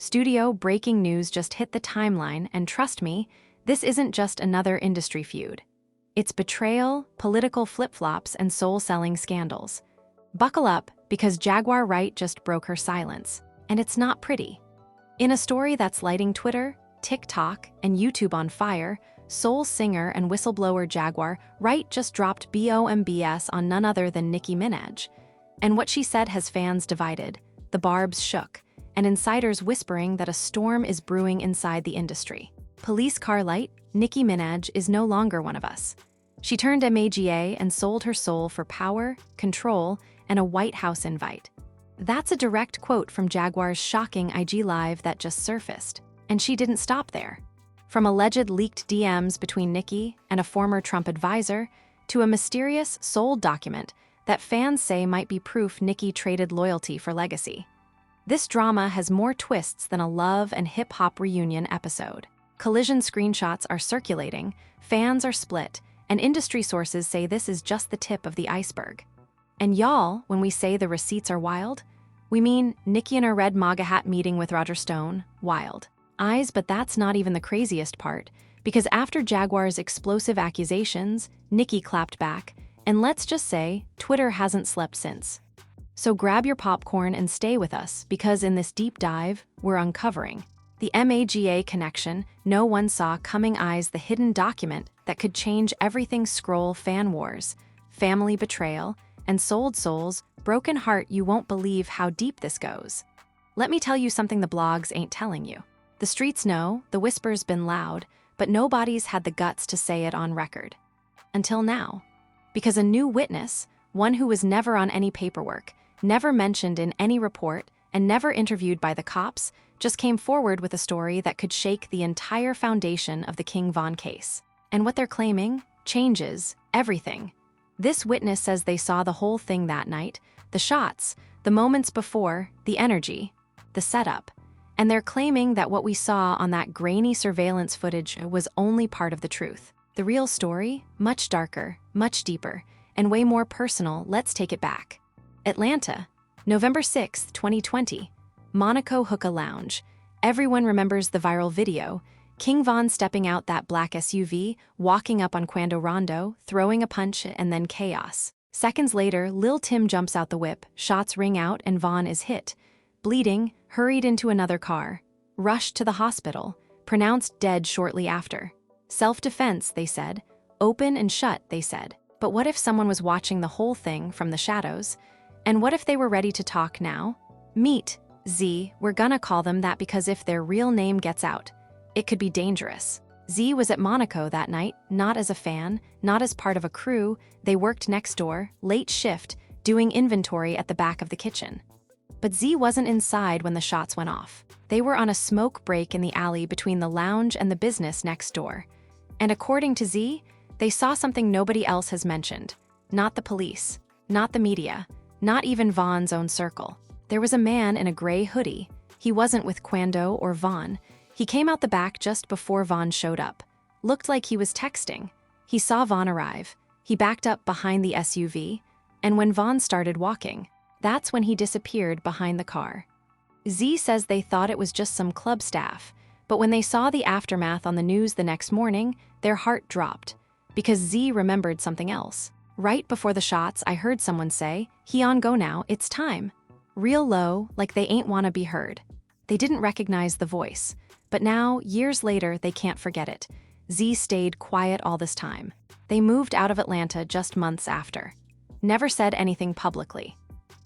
Studio breaking news just hit the timeline, and trust me, this isn't just another industry feud. It's betrayal, political flip-flops, and soul-selling scandals. Buckle up, because Jaguar Wright just broke her silence, and it's not pretty. In a story that's lighting Twitter, TikTok, and YouTube on fire, soul singer and whistleblower Jaguar Wright just dropped BOMBS on none other than Nicki Minaj. And what she said has fans divided, the barbs shook, and insiders whispering that a storm is brewing inside the industry. Police car light, Nicki Minaj is no longer one of us. She turned MAGA and sold her soul for power, control, and a White House invite. That's a direct quote from Jaguar's shocking IG Live that just surfaced. And she didn't stop there. From alleged leaked DMs between Nicki and a former Trump advisor, to a mysterious sold document that fans say might be proof Nicki traded loyalty for legacy. This drama has more twists than a love and hip-hop reunion episode. Collision screenshots are circulating, fans are split, and industry sources say this is just the tip of the iceberg. And y'all, when we say the receipts are wild, we mean Nicki in her red MAGA hat meeting with Roger Stone, wild. Eyes, but that's not even the craziest part, because after Jaguar's explosive accusations, Nicki clapped back, and let's just say, Twitter hasn't slept since. So grab your popcorn and stay with us, because in this deep dive, we're uncovering the MAGA connection no one saw coming, eyes, the hidden document that could change everything, scroll, fan wars, family betrayal, and sold souls, broken heart. You won't believe how deep this goes. Let me tell you something the blogs ain't telling you. The streets know, the whisper's been loud, but nobody's had the guts to say it on record. Until now. Because a new witness, one who was never on any paperwork, never mentioned in any report, and never interviewed by the cops, just came forward with a story that could shake the entire foundation of the King Von case. And what they're claiming changes everything. This witness says they saw the whole thing that night, the shots, the moments before, the energy, the setup. And they're claiming that what we saw on that grainy surveillance footage was only part of the truth. The real story, much darker, much deeper, and way more personal. Let's take it back. Atlanta, November 6, 2020. Monaco Hookah Lounge. Everyone remembers the viral video. King Von stepping out that black SUV, walking up on Quando Rondo, throwing a punch, and then chaos. Seconds later, Lil Tim jumps out the whip, shots ring out, and Von is hit. Bleeding, hurried into another car. Rushed to the hospital, pronounced dead shortly after. Self-defense, they said. Open and shut, they said. But what if someone was watching the whole thing from the shadows? And what if they were ready to talk now? Meet Z, we're gonna call them that because if their real name gets out, it could be dangerous. Z was at Monaco that night, not as a fan, not as part of a crew. They worked next door, late shift, doing inventory at the back of the kitchen. But Z wasn't inside when the shots went off. They were on a smoke break in the alley between the lounge and the business next door. And according to Z, they saw something nobody else has mentioned. Not the police, not the media, not even Von's own circle. There was a man in a gray hoodie. He wasn't with Quando or Von. He came out the back just before Von showed up. Looked like he was texting. He saw Von arrive. He backed up behind the SUV. And when Von started walking, that's when he disappeared behind the car. Z says they thought it was just some club staff, but when they saw the aftermath on the news the next morning, their heart dropped, because Z remembered something else. Right before the shots, I heard someone say, "He on go now, it's time." Real low, like they ain't wanna be heard. They didn't recognize the voice, but now, years later, they can't forget it. Z stayed quiet all this time. They moved out of Atlanta just months after. Never said anything publicly.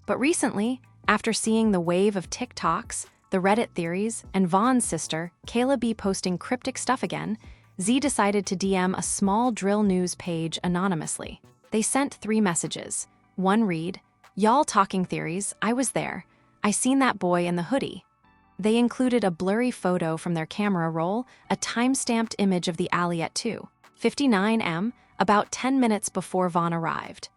But recently, after seeing the wave of TikToks, the Reddit theories, and Von's sister, Kayla B, posting cryptic stuff again, Z decided to DM a small drill news page anonymously. They sent 3 messages. One read, "Y'all talking theories, I was there. I seen that boy in the hoodie." They included a blurry photo from their camera roll, a time-stamped image of the alley at 2:59 m, about 10 minutes before Von arrived.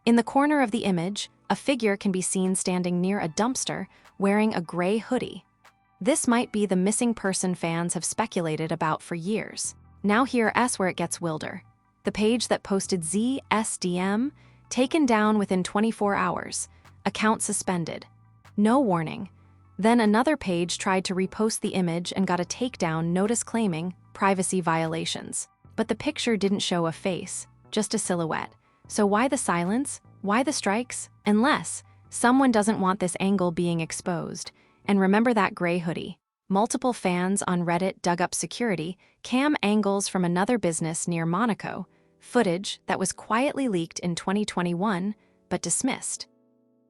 In the corner of the image, a figure can be seen standing near a dumpster, wearing a gray hoodie. This might be the missing person fans have speculated about for years. Now here's where it gets wilder. The page that posted ZSDM, taken down within 24 hours. Account suspended. No warning. Then another page tried to repost the image and got a takedown notice claiming privacy violations. But the picture didn't show a face, just a silhouette. So why the silence? Why the strikes? Unless someone doesn't want this angle being exposed. And remember that gray hoodie. Multiple fans on Reddit dug up security cam angles from another business near Monaco, footage that was quietly leaked in 2021 but dismissed.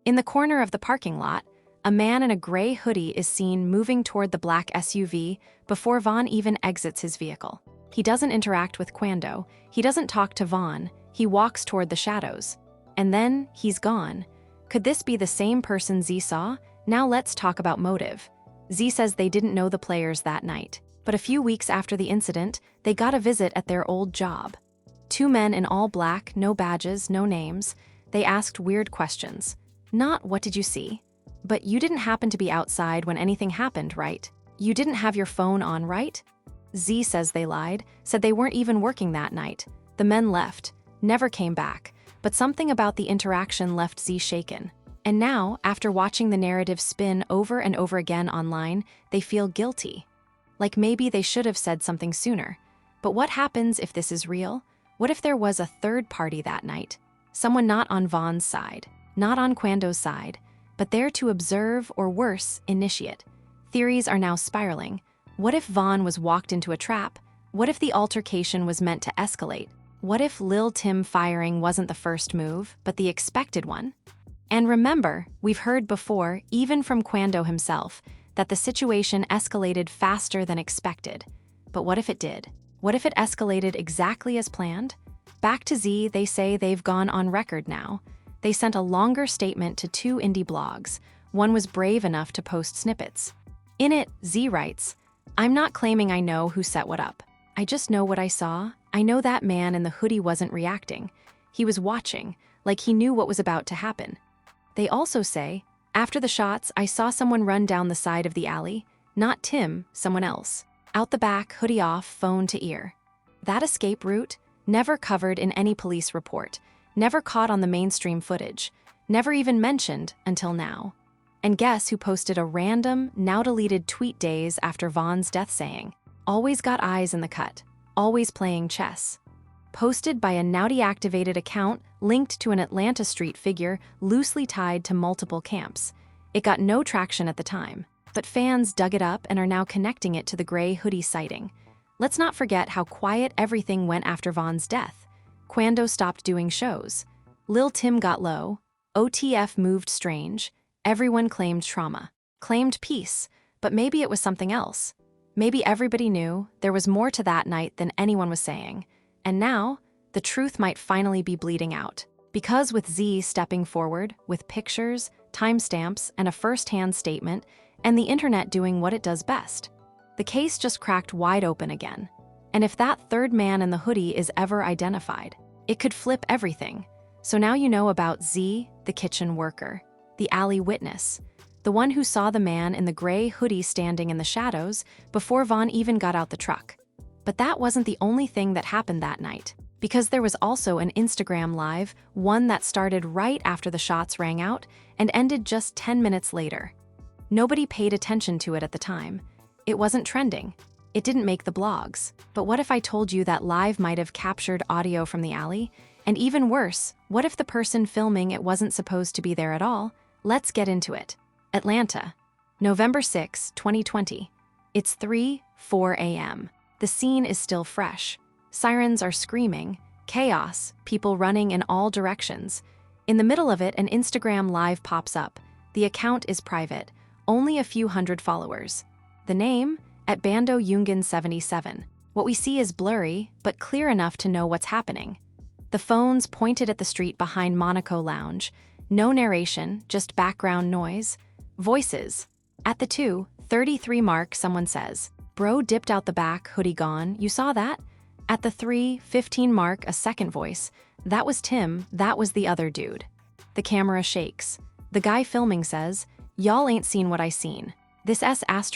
In the corner of the parking lot, a man in a gray hoodie is seen moving toward the black SUV before Vaughn even exits his vehicle. He doesn't interact with Quando, he doesn't talk to Vaughn, he walks toward the shadows. And then he's gone. Could this be the same person Z saw? Now let's talk about motive. Z says they didn't know the players that night, but a few weeks after the incident, they got a visit at their old job. Two men in all black, no badges, no names. They asked weird questions. Not what did you see? But you didn't happen to be outside when anything happened, right? You didn't have your phone on, right? Z says they lied, said they weren't even working that night. The men left, never came back, but something about the interaction left Z shaken. And now, after watching the narrative spin over and over again online, they feel guilty. Like maybe they should have said something sooner. But what happens if this is real? What if there was a third party that night? Someone not on Vaughn's side, not on Quando's side, but there to observe or worse, initiate. Theories are now spiraling. What if Vaughn was walked into a trap? What if the altercation was meant to escalate? What if Lil Tim firing wasn't the first move, but the expected one? And remember, we've heard before, even from Quando himself, that the situation escalated faster than expected. But what if it did? What if it escalated exactly as planned? Back to Z, they say they've gone on record now. They sent a longer statement to two indie blogs. One was brave enough to post snippets. In it, Z writes, "I'm not claiming I know who set what up. I just know what I saw. I know that man in the hoodie wasn't reacting. He was watching, like he knew what was about to happen." They also say, "After the shots, I saw someone run down the side of the alley. Not Tim, someone else. Out the back, hoodie off, phone to ear." That escape route, never covered in any police report, never caught on the mainstream footage, never even mentioned until now. And guess who posted a random, now-deleted tweet days after Vaughn's death saying, "Always got eyes in the cut, always playing chess." Posted by a now-deactivated account linked to an Atlanta street figure loosely tied to multiple camps. It got no traction at the time, but fans dug it up and are now connecting it to the gray hoodie sighting. Let's not forget how quiet everything went after Vaughn's death. Quando stopped doing shows. Lil Tim got low. OTF moved strange. Everyone claimed trauma, claimed peace, but maybe it was something else. Maybe everybody knew there was more to that night than anyone was saying. And now, the truth might finally be bleeding out. Because with Z stepping forward, with pictures, timestamps, and a first-hand statement, and the internet doing what it does best, the case just cracked wide open again. And if that third man in the hoodie is ever identified, it could flip everything. So now you know about Z, the kitchen worker, the alley witness, the one who saw the man in the gray hoodie standing in the shadows before Vaughn even got out the truck. But that wasn't the only thing that happened that night, because there was also an Instagram Live, one that started right after the shots rang out and ended just 10 minutes later. Nobody paid attention to it at the time. It wasn't trending. It didn't make the blogs. But what if I told you that Live might have captured audio from the alley? And even worse, what if the person filming it wasn't supposed to be there at all? Let's get into it. Atlanta, November 6, 2020. It's 3:04 a.m. The scene is still fresh. Sirens are screaming, chaos, people running in all directions. In the middle of it, an Instagram Live pops up. The account is private, only a few hundred followers. The name? At Bando Yungan 77. What we see is blurry, but clear enough to know what's happening. The phone's pointed at the street behind Monaco Lounge. No narration, just background noise. Voices. At the 2:33 mark, someone says, "Bro dipped out the back, hoodie gone, you saw that?" At the 3:15 mark, a second voice. "That was Tim, that was the other dude." The camera shakes. The guy filming says, "Y'all ain't seen what I seen. This S***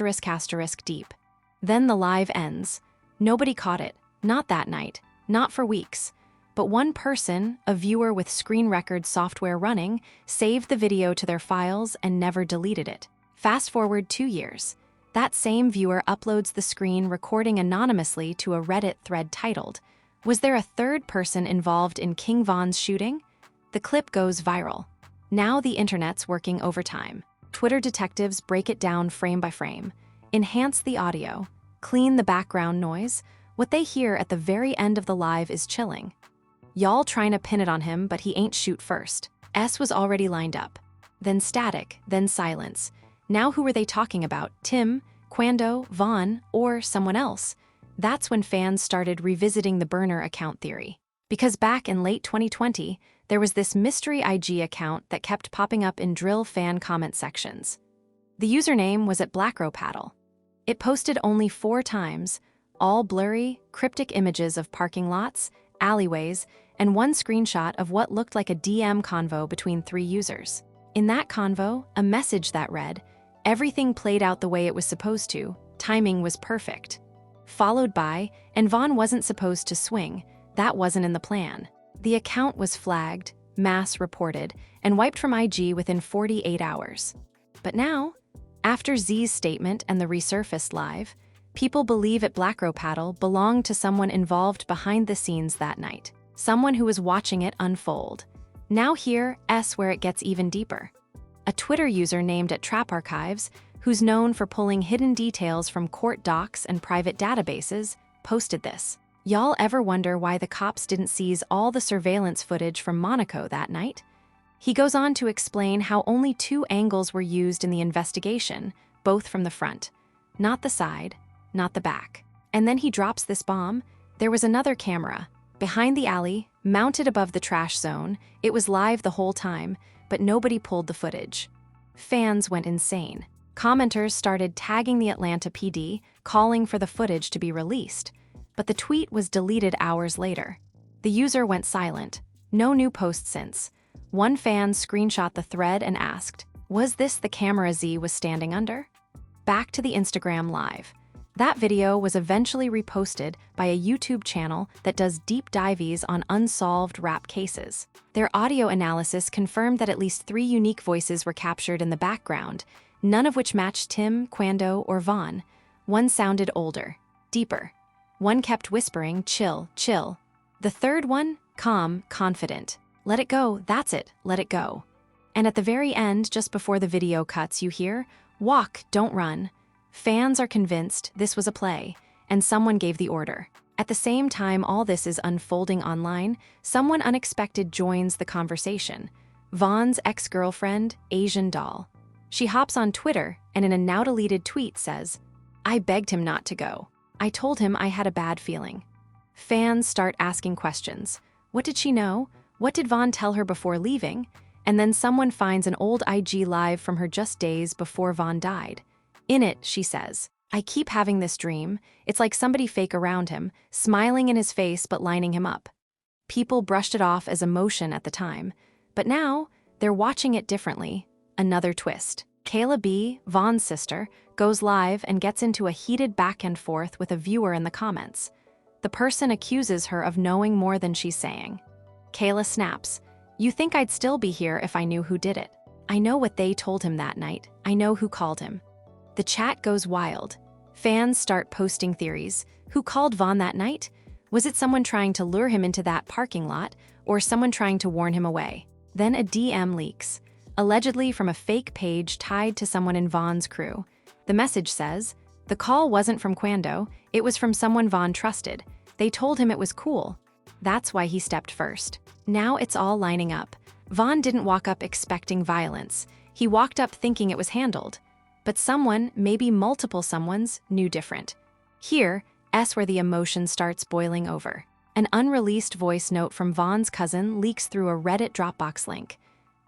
deep." Then the live ends. Nobody caught it. Not that night. Not for weeks. But one person, a viewer with screen record software running, saved the video to their files and never deleted it. Fast forward 2 years. That same viewer uploads the screen recording anonymously to a Reddit thread titled, "Was there a third person involved in King Von's shooting?" The clip goes viral. Now the internet's working overtime. Twitter detectives break it down frame by frame, enhance the audio, clean the background noise. What they hear at the very end of the live is chilling. Y'all trying to pin it on him, but he ain't shoot first. S was already lined up. Then static, then silence. Now who were they talking about? Tim, Quando, Von, or someone else? That's when fans started revisiting the burner account theory. Because back in late 2020, there was this mystery IG account that kept popping up in drill fan comment sections. The username was @BlackRowPaddle. It posted only 4 times, all blurry, cryptic images of parking lots, alleyways, and one screenshot of what looked like a DM convo between 3 users. In that convo, a message that read, "Everything played out the way it was supposed to, timing was perfect." Followed by, "And Von wasn't supposed to swing, that wasn't in the plan." The account was flagged, mass reported, and wiped from IG within 48 hours. But now, after Z's statement and the resurfaced live, people believe @BlackRowPaddle belonged to someone involved behind the scenes that night, someone who was watching it unfold. Now here, where it gets even deeper. A Twitter user named @TrapArchives, who's known for pulling hidden details from court docs and private databases, posted this. "Y'all ever wonder why the cops didn't seize all the surveillance footage from Monaco that night?" He goes on to explain how only 2 angles were used in the investigation, both from the front. Not the side, not the back. And then he drops this bomb. There was another camera, behind the alley, mounted above the trash zone. It was live the whole time, but nobody pulled the footage. Fans went insane. Commenters started tagging the Atlanta PD, calling for the footage to be released. But the tweet was deleted hours later. The user went silent. No new post since. One fan screenshot the thread and asked, "Was this the camera Z was standing under?" Back to the Instagram live. That video was eventually reposted by a YouTube channel that does deep dives on unsolved rap cases. Their audio analysis confirmed that at least 3 unique voices were captured in the background, none of which matched Tim, Quando, or Von. One sounded older, deeper. One kept whispering, "Chill, chill." The third one, calm, confident. "Let it go, that's it, let it go." And at the very end, just before the video cuts, you hear, "Walk, don't run." Fans are convinced this was a play, and someone gave the order. At the same time all this is unfolding online, someone unexpected joins the conversation. Von's ex-girlfriend, Asian Doll. She hops on Twitter and in a now-deleted tweet says, "I begged him not to go. I told him I had a bad feeling." Fans start asking questions. What did she know? What did Von tell her before leaving? And then someone finds an old IG live from her just days before Von died. In it, she says, "I keep having this dream. It's like somebody fake around him, smiling in his face but lining him up." People brushed it off as emotion at the time. But now, they're watching it differently. Another twist. Kayla B., Von's sister, goes live and gets into a heated back and forth with a viewer in the comments. The person accuses her of knowing more than she's saying. Kayla snaps, "You think I'd still be here if I knew who did it? I know what they told him that night. I know who called him." The chat goes wild. Fans start posting theories. Who called Von that night? Was it someone trying to lure him into that parking lot, or someone trying to warn him away? Then a DM leaks, allegedly from a fake page tied to someone in Von's crew. The message says, "The call wasn't from Quando, it was from someone Von trusted. They told him it was cool. That's why he stepped first." Now it's all lining up. Von didn't walk up expecting violence. He walked up thinking it was handled. But someone, maybe multiple someones, knew different. Here, where the emotion starts boiling over. An unreleased voice note from Von's cousin leaks through a Reddit Dropbox link.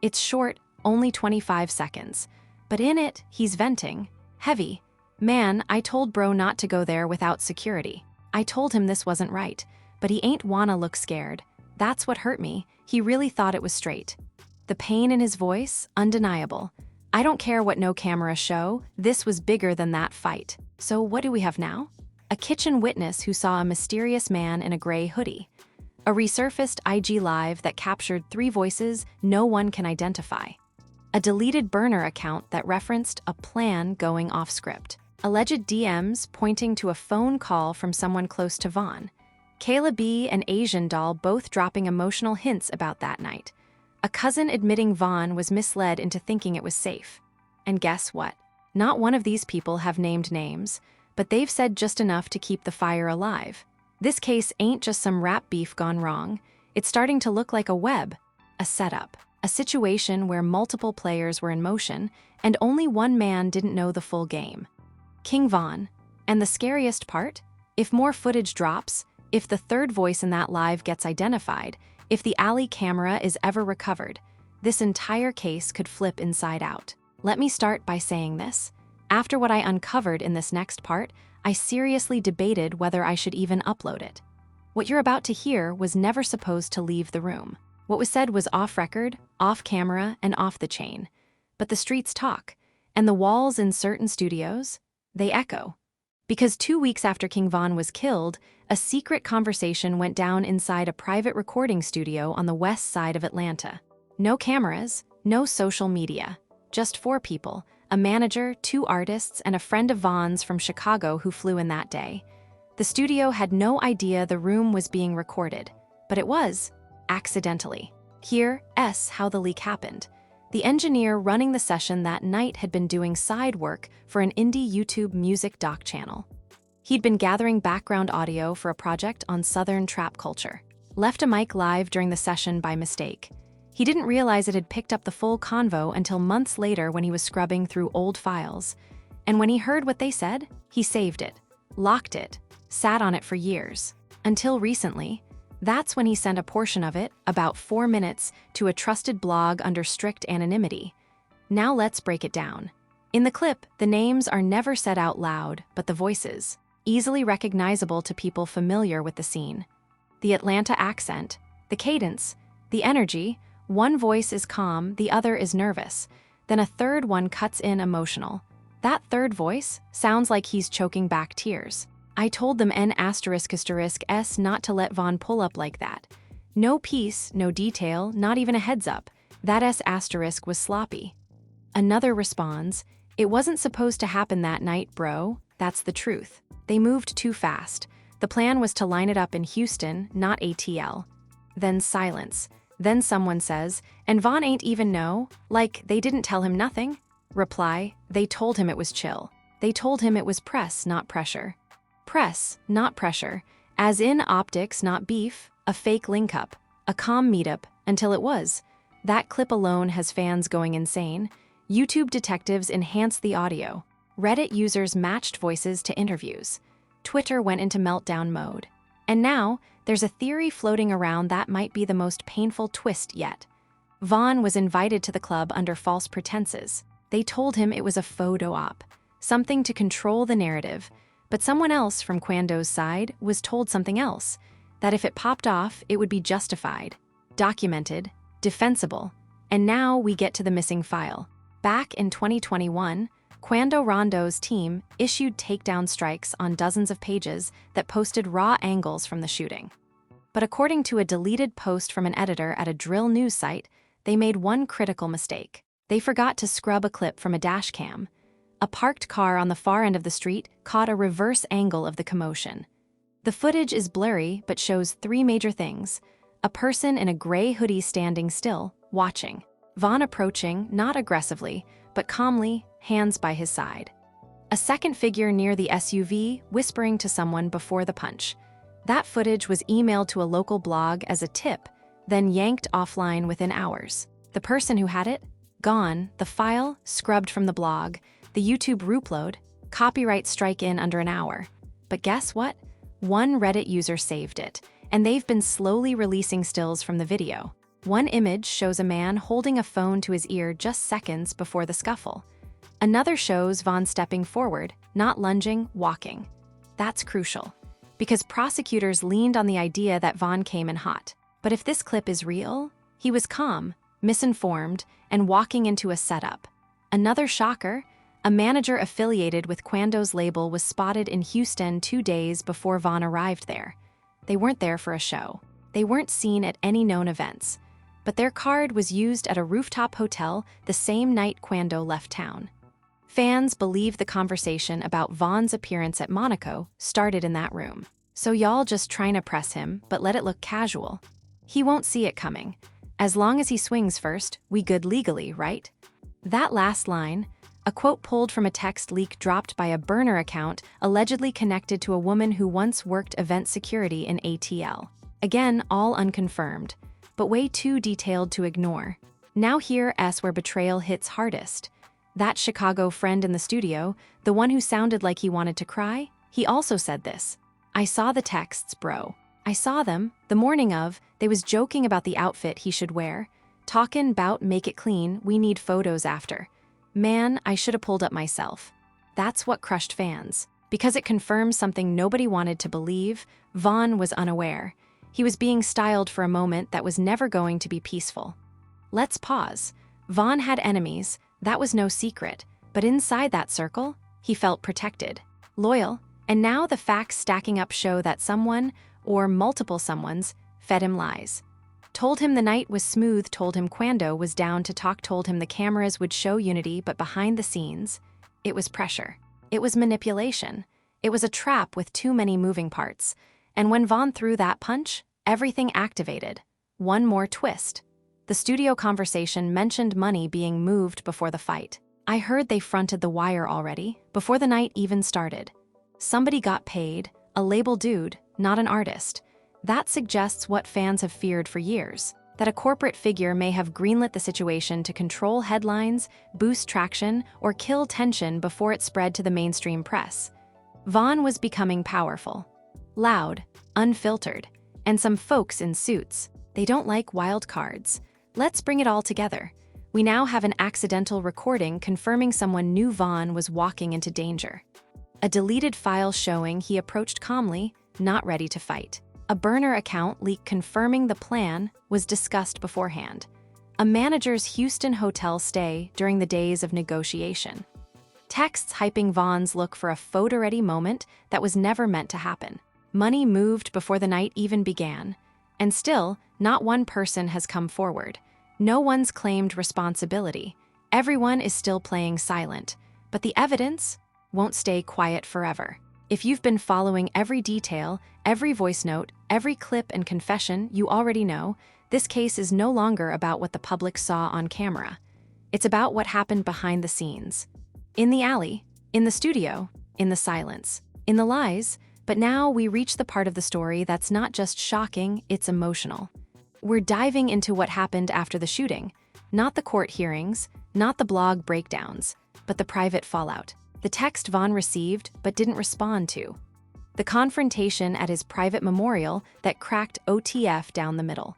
It's short, only 25 seconds. But in it, he's venting. Heavy. "Man, I told bro not to go there without security. I told him this wasn't right, but he ain't wanna look scared. That's what hurt me. He really thought it was straight." The pain in his voice, undeniable. I don't care what no camera show, this was bigger than that fight. So what do we have now? A kitchen witness who saw a mysterious man in a gray hoodie. A resurfaced IG live that captured 3 voices no one can identify. a deleted burner account that referenced a plan going off script, alleged DMs pointing to a phone call from someone close to Vaughn, Kayla B and Asian Doll both dropping emotional hints about that night, a cousin admitting Vaughn was misled into thinking it was safe. And guess what? Not one of these people have named names, but they've said just enough to keep the fire alive. This case ain't just some rap beef gone wrong. It's starting to look like a web, a setup, a situation where multiple players were in motion and only one man didn't know the full game. King Von. And the scariest part? If more footage drops, if the third voice in that live gets identified, if the alley camera is ever recovered, this entire case could flip inside out. Let me start by saying this. After what I uncovered in this next part, I seriously debated whether I should even upload it. What you're about to hear was never supposed to leave the room. What was said was off record, off camera, and off the chain. But the streets talk, and the walls in certain studios, they echo. Because 2 weeks after King Von was killed, a secret conversation went down inside a private recording studio on the west side of Atlanta. No cameras, no social media, just 4 people, a manager, 2 artists, and a friend of Von's from Chicago who flew in that day. The studio had no idea the room was being recorded, but it was, accidentally. Here's how the leak happened. The engineer running the session that night had been doing side work for an indie YouTube music doc channel. He'd been gathering background audio for a project on Southern trap culture. Left a mic live during the session by mistake. He didn't realize it had picked up the full convo until months later when he was scrubbing through old files. And when he heard what they said, he saved it, locked it, sat on it for years. Until recently, that's when he sent a portion of it, about 4 minutes, to a trusted blog under strict anonymity. Now let's break it down. In the clip, the names are never said out loud, but the voices, easily recognizable to people familiar with the scene. The Atlanta accent, the cadence, the energy. One voice is calm, the other is nervous. Then a third one cuts in emotional. That third voice sounds like he's choking back tears. I told them N***S not to let Von pull up like that. No piece, no detail, not even a heads up. That S* was sloppy. Another responds, it wasn't supposed to happen that night, bro. That's the truth. They moved too fast. The plan was to line it up in Houston, not ATL. Then silence. Then someone says, and Von ain't even know? Like, they didn't tell him nothing? Reply, they told him it was chill. They told him it was press, not pressure. Press, not pressure. As in optics, not beef, a fake link-up, a calm meetup, until it was. That clip alone has fans going insane. YouTube detectives enhanced the audio. Reddit users matched voices to interviews. Twitter went into meltdown mode. And now, there's a theory floating around that might be the most painful twist yet. Von was invited to the club under false pretenses. They told him it was a photo op, something to control the narrative. But someone else from Quando's side was told something else, that if it popped off, it would be justified, documented, defensible. And now we get to the missing file. Back in 2021, Quando Rondo's team issued takedown strikes on dozens of pages that posted raw angles from the shooting. But according to a deleted post from an editor at a drill news site, they made one critical mistake. They forgot to scrub a clip from a dash cam. A parked car on the far end of the street caught a reverse angle of the commotion. The footage is blurry but shows 3 major things. A person in a gray hoodie standing still, watching. Von approaching, not aggressively, but calmly, hands by his side. A second figure near the SUV whispering to someone before the punch. That footage was emailed to a local blog as a tip, then yanked offline within hours. The person who had it? Gone. The file? Scrubbed from the blog. The YouTube reupload? Copyright strike in under an hour. But guess what? One Reddit user saved it, and they've been slowly releasing stills from the video. One image shows a man holding a phone to his ear just seconds before the scuffle. Another shows Von stepping forward, not lunging, walking. That's crucial, because prosecutors leaned on the idea that Von came in hot. But if this clip is real, he was calm, misinformed, and walking into a setup. Another shocker, a manager affiliated with Quando's label was spotted in Houston 2 days before Von arrived there. They weren't there for a show. They weren't seen at any known events. but their card was used at a rooftop hotel the same night Quando left town. Fans believe the conversation about Vaughn's appearance at Monaco started in that room. So y'all just trying to press him, but let it look casual. He won't see it coming. As long as he swings first, we good legally, right? That last line, a quote pulled from a text leak dropped by a burner account allegedly connected to a woman who once worked event security in ATL. Again, all unconfirmed, but way too detailed to ignore. Now here's where betrayal hits hardest. That Chicago friend in the studio, the one who sounded like he wanted to cry, he also said this. I saw the texts, bro. I saw them, the morning of, they was joking about the outfit he should wear. Talkin' 'bout make it clean, we need photos after. Man, I shoulda pulled up myself. That's what crushed fans. Because it confirms something nobody wanted to believe, Vaughn was unaware. He was being styled for a moment that was never going to be peaceful. Let's pause. Vaughn had enemies, that was no secret, but inside that circle, he felt protected, loyal, and now the facts stacking up show that someone, or multiple someones, fed him lies. Told him the night was smooth, told him Quando was down to talk, told him the cameras would show unity, but behind the scenes, it was pressure. It was manipulation. It was a trap with too many moving parts. And when Vaughn threw that punch, everything activated. One more twist. The studio conversation mentioned money being moved before the fight. I heard they fronted the wire already, before the night even started. Somebody got paid, a label dude, not an artist. That suggests what fans have feared for years, that a corporate figure may have greenlit the situation to control headlines, boost traction, or kill tension before it spread to the mainstream press. Vaughn was becoming powerful, loud, unfiltered, and some folks in suits, they don't like wild cards. Let's bring it all together. We now have an accidental recording confirming someone knew Vaughn was walking into danger. A deleted file showing he approached calmly, not ready to fight. A burner account leak confirming the plan was discussed beforehand. A manager's Houston hotel stay during the days of negotiation. Texts hyping Vaughn's look for a photo-ready moment that was never meant to happen. Money moved before the night even began. And still, not one person has come forward. No one's claimed responsibility. Everyone is still playing silent. But the evidence won't stay quiet forever. If you've been following every detail, every voice note, every clip and confession, you already know, this case is no longer about what the public saw on camera. It's about what happened behind the scenes. In the alley, in the studio, in the silence, in the lies, but now we reach the part of the story that's not just shocking, it's emotional. We're diving into what happened after the shooting, not the court hearings, not the blog breakdowns, but the private fallout. The text Vaughn received but didn't respond to. The confrontation at his private memorial that cracked OTF down the middle.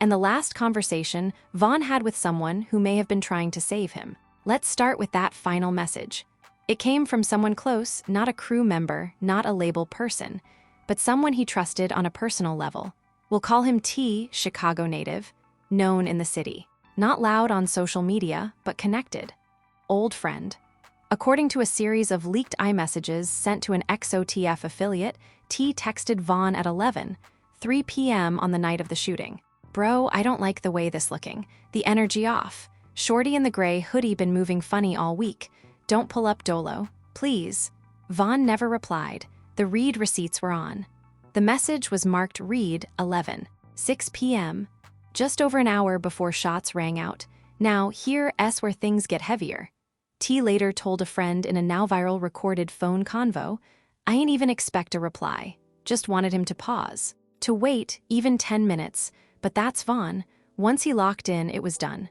And the last conversation Vaughn had with someone who may have been trying to save him. Let's start with that final message. It came from someone close, not a crew member, not a label person, but someone he trusted on a personal level. We'll call him T, Chicago native, known in the city. Not loud on social media, but connected. Old friend. According to a series of leaked iMessages sent to an ex-OTF affiliate, T texted Vaughn at 3 p.m. on the night of the shooting. Bro, I don't like the way this looking. The energy off. Shorty in the gray hoodie been moving funny all week. Don't pull up Dolo, please. Vaughn never replied. The read receipts were on. The message was marked read 6 p.m., just over an hour before shots rang out. Now, here's where things get heavier. T later told a friend in a now viral recorded phone convo, I ain't even expect a reply. Just wanted him to pause. To wait, even 10 minutes. But that's Vaughn. Once he locked in, it was done.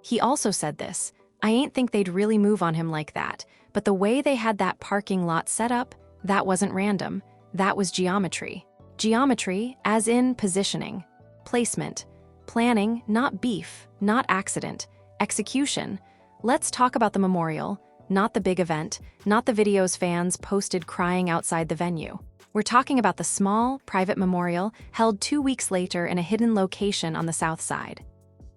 He also said this, I ain't think they'd really move on him like that, but the way they had that parking lot set up, that wasn't random. That was geometry. Geometry, as in positioning, placement, planning, not beef, not accident, execution. Let's talk about the memorial, not the big event, not the videos fans posted crying outside the venue. We're talking about the small, private memorial held 2 weeks later in a hidden location on the south side.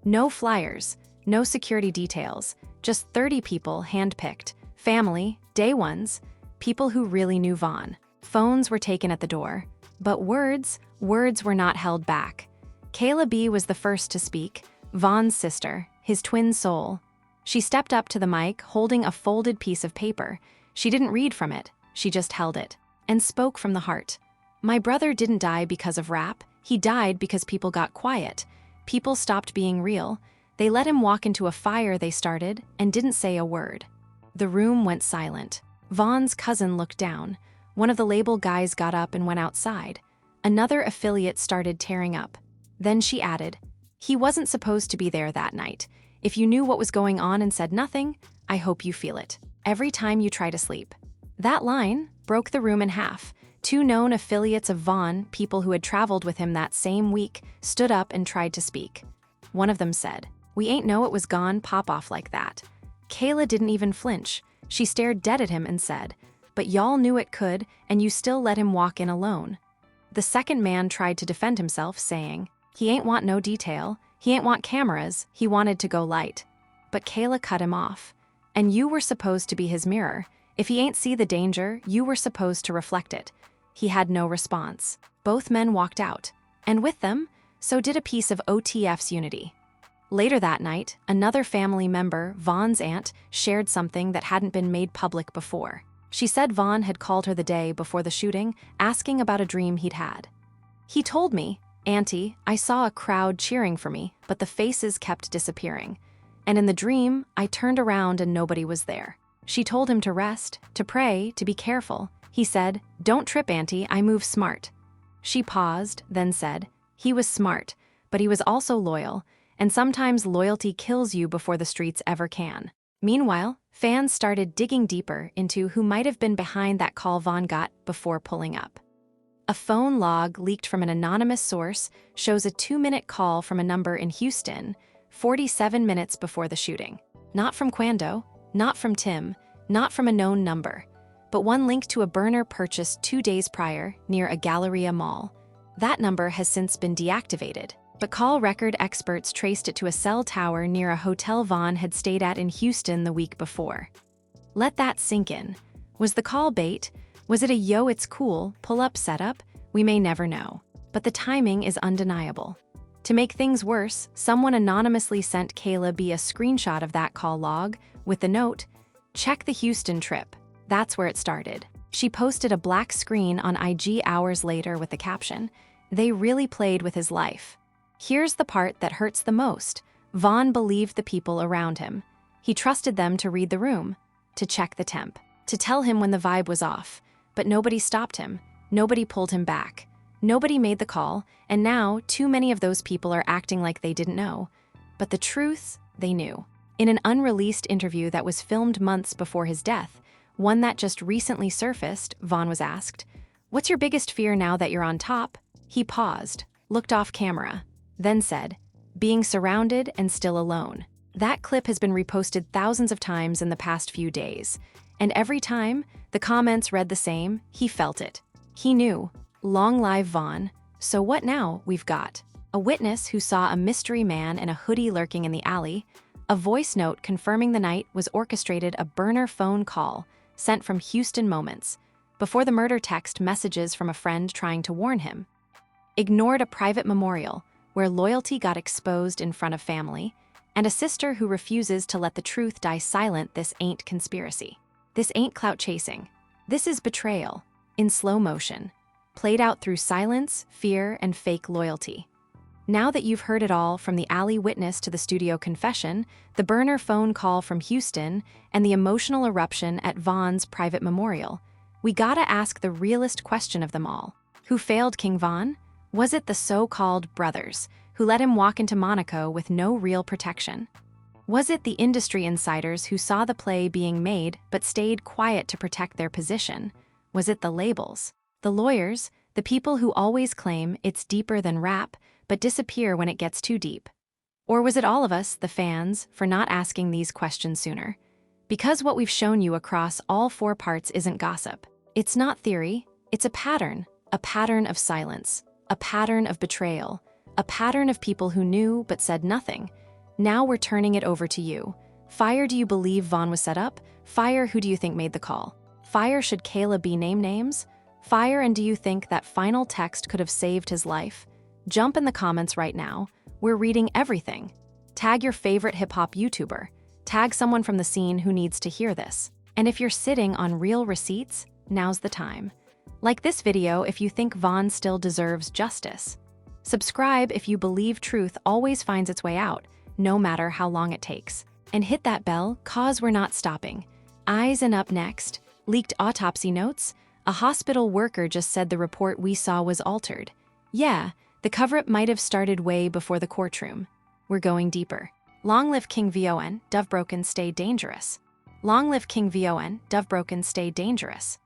No flyers, no security details, just 30 people handpicked, family, day ones, people who really knew Vaughn. Phones were taken at the door, but words were not held back. Kayla B was the first to speak, Vaughn's sister, his twin soul. She stepped up to the mic holding a folded piece of paper. She didn't read from it, she just held it, and spoke from the heart. My brother didn't die because of rap, he died because people got quiet. People stopped being real. They let him walk into a fire they started and didn't say a word. The room went silent. Vaughn's cousin looked down. One of the label guys got up and went outside. Another affiliate started tearing up. Then she added, "He wasn't supposed to be there that night. If you knew what was going on and said nothing, I hope you feel it every time you try to sleep." That line broke the room in half. Two known affiliates of Vaughn, people who had traveled with him that same week, stood up and tried to speak. One of them said, "We ain't know it was gone pop off like that." Kayla didn't even flinch. She stared dead at him and said, "But y'all knew it could, and you still let him walk in alone." The second man tried to defend himself, saying, "He ain't want no detail, he ain't want cameras, he wanted to go light." But Kayla cut him off. "And you were supposed to be his mirror. If he ain't see the danger, you were supposed to reflect it." He had no response. Both men walked out, and with them, so did a piece of OTF's unity. Later that night, another family member, Vaughn's aunt, shared something that hadn't been made public before. She said Vaughn had called her the day before the shooting, asking about a dream he'd had. "He told me, Auntie, I saw a crowd cheering for me, but the faces kept disappearing. And in the dream, I turned around and nobody was there." She told him to rest, to pray, to be careful. He said, "Don't trip, Auntie, I move smart." She paused, then said, "He was smart, but he was also loyal, and sometimes loyalty kills you before the streets ever can." Meanwhile, fans started digging deeper into who might have been behind that call Vaughn got before pulling up. A phone log leaked from an anonymous source shows a 2-minute call from a number in Houston, 47 minutes before the shooting. Not from Quando, not from Tim, not from a known number, but one linked to a burner purchased 2 days prior near a Galleria mall. That number has since been deactivated, but call record experts traced it to a cell tower near a hotel Vaughn had stayed at in Houston the week before. Let that sink in. Was the call bait? Was it a "yo, it's cool" pull-up setup? We may never know, but the timing is undeniable. To make things worse, someone anonymously sent Kayla B a screenshot of that call log with the note, "Check the Houston trip." That's where it started. She posted a black screen on IG hours later with the caption, "They really played with his life." Here's the part that hurts the most. Vaughn believed the people around him. He trusted them to read the room, to check the temp, to tell him when the vibe was off. But nobody stopped him. Nobody pulled him back. Nobody made the call, and now too many of those people are acting like they didn't know. But the truth, they knew. In an unreleased interview that was filmed months before his death, one that just recently surfaced, Vaughn was asked, "What's your biggest fear now that you're on top?" He paused, looked off camera, then said, "Being surrounded and still alone." That clip has been reposted thousands of times in the past few days, and every time, the comments read the same: he felt it. He knew. Long live Vaughn. So what now? We've got a witness who saw a mystery man in a hoodie lurking in the alley, a voice note confirming the night was orchestrated, a burner phone call sent from Houston Moments, before the murder text messages from a friend trying to warn him, ignored a private memorial where loyalty got exposed in front of family, and a sister who refuses to let the truth die silent. This ain't conspiracy. This ain't clout chasing. This is betrayal, in slow motion, played out through silence, fear, and fake loyalty. Now that you've heard it all, from the alley witness to the studio confession, the burner phone call from Houston, and the emotional eruption at Vaughn's private memorial, we gotta ask the realest question of them all. Who failed King Vaughn? Was it the so-called brothers who let him walk into Monaco with no real protection? Was it the industry insiders who saw the play being made but stayed quiet to protect their position? Was it the labels, the lawyers, the people who always claim it's deeper than rap but disappear when it gets too deep? Or was it all of us, the fans, for not asking these questions sooner? Because what we've shown you across all 4 parts isn't gossip. It's not theory, it's a pattern of silence, a pattern of betrayal, a pattern of people who knew but said nothing. Now we're turning it over to you. Fire, do you believe Vaughn was set up? Fire, who do you think made the call? Fire, should Kayla B name names? Fire, and do you think that final text could have saved his life? Jump in the comments right now. We're reading everything. Tag your favorite hip-hop YouTuber. Tag someone from the scene who needs to hear this. And if you're sitting on real receipts, now's the time. Like this video if you think Vaughn still deserves justice. Subscribe if you believe truth always finds its way out, no matter how long it takes. And hit that bell, 'cause we're not stopping. Eyes and up next, leaked autopsy notes. A hospital worker just said the report we saw was altered. Yeah, the cover-up might have started way before the courtroom. We're going deeper. Long live King Von, Dove Broken, stay dangerous. Long live King Von, Dove Broken, stay dangerous.